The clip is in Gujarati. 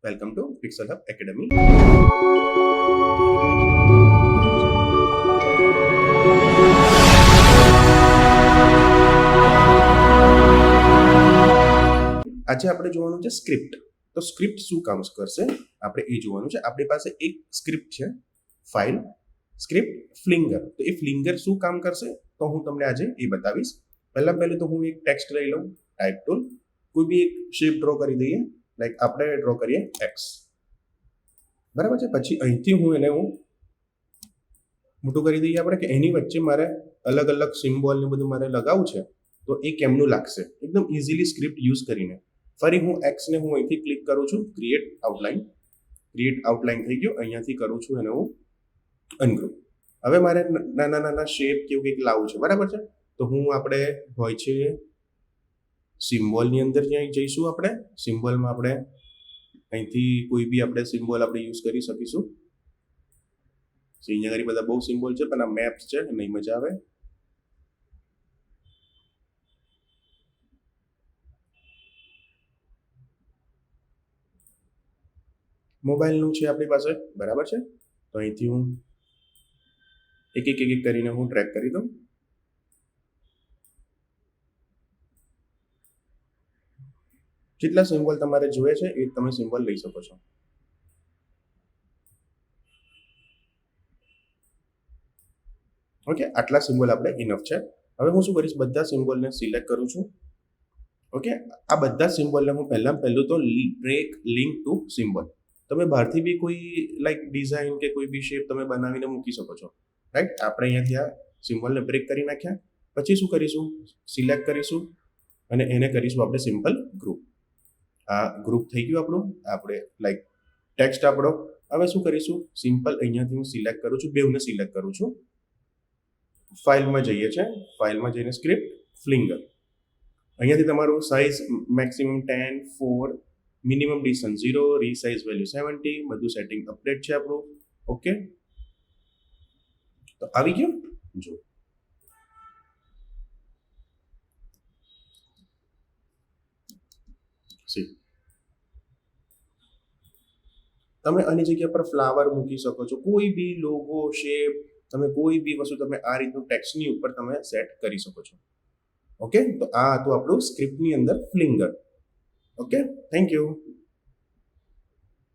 Welcome to pixel hub academy. આજે આપણે જોવાનું છે સ્ક્રિપ્ટ. તો સ્ક્રિપ્ટ શું કામ કરશે આપણે એ જોવાનું છે. આપણી પાસે એક સ્ક્રિપ્ટ છે, ફાઇલ સ્ક્રિપ્ટ ફ્લિંગર. તો એ ફ્લિંગર શું કામ કરશે તો હું તમને આજે એ બતાવીશ. પહેલું તો હું એક ટેક્સ્ટ લઈ લઉં, ટાઈપ ટૂલ, કોઈ બી એક શેપ ડ્રો કરી દઈએ. લાઈક આપણે ડ્રો કરીએ એક્સ, બરાબર છે. પછી અહીંથી હું મોટું કરી દઈએ આપણે કે એની વચ્ચે મારે અલગ અલગ સિમ્બોલ ને બધું મારે લગાવવું છે. તો એ કેમનું લાગશે એકદમ ઇઝીલી સ્ક્રિપ્ટ યુઝ કરીને. ફરી હું એક્સને હું અહીંથી ક્લિક કરું છું, ક્રિએટ આઉટલાઇન થઈ ગયો. અહીંયાથી કરું છું એને હું અનગ્રુપ. હવે મારે નાના નાના શેપ કેવું કંઈક લાવવું છે, બરાબર છે. તો હું આપણે હોય છે સિમ્બોલની અંદર જ્યાં જઈશું, આપણે સિમ્બોલમાં આપણે અહીંથી કોઈ બી આપણે સિમ્બોલ આપણે યુઝ કરી શકીશું. અહીંયા આગળ બધા બહુ સિમ્બોલ છે, પણ આ મેપ્સ છે, નહીં મજા આવે. મોબાઈલનું છે આપણી પાસે, બરાબર છે. તો અહીંથી હું એક એક કરીને હું ટ્રેક કરી દઉં. જેટલા સિમ્બોલ તમારે જોઈએ છે એ તમે સિમ્બોલ લઈ શકો છો. ઓકે, આટલા સિમ્બોલ આપણે ઇનફ છે. હવે હું શું કરીશ, બધા સિમ્બોલને સિલેક્ટ કરું છું. ઓકે, આ બધા સિમ્બોલને હું પહેલું તો બ્રેક લિંક ટુ સિમ્બોલ. તમે બહારથી બી કોઈ લાઈક ડિઝાઇન કે કોઈ બી શેપ તમે બનાવીને મૂકી શકો છો, રાઈટ. આપણે અહીંયાથી આ સિમ્બોલને બ્રેક કરી નાખ્યા. પછી શું કરીશું, સિલેક્ટ કરીશું અને એને કરીશું આપણે સિમ્પલ ગ્રુપ. આ ગ્રુપ થઈ ગયું આપણું, આપણે લાઈક ટેક્સ્ટ આપણો. હવે શું કરીશું, સિમ્પલ અહીંયાથી હું સિલેક્ટ કરું છું, બેઉને સિલેક્ટ કરું છું. ફાઇલમાં જઈએ છે, ફાઇલમાં જઈને સ્ક્રિપ્ટ ફ્લિંગર. અહીંયાથી તમારું size maximum 10, 4, minimum distance 0, resize value 70, બધું સેટિંગ અપડેટ છે આપણું. ઓકે, તો આવી ગયું. જો તમે આની જગ્યા પર ફ્લાવર મૂકી શકો છો, કોઈ બી લોગો શેપ, તમે કોઈ બી વસ્તુ તમે આ રીતનું ટેક્સ્ટની ઉપર તમે સેટ કરી શકો છો. ઓકે, તો આ હતું આપણું સ્ક્રિપ્ટની અંદર ફ્લિંગર. Okay, thank you.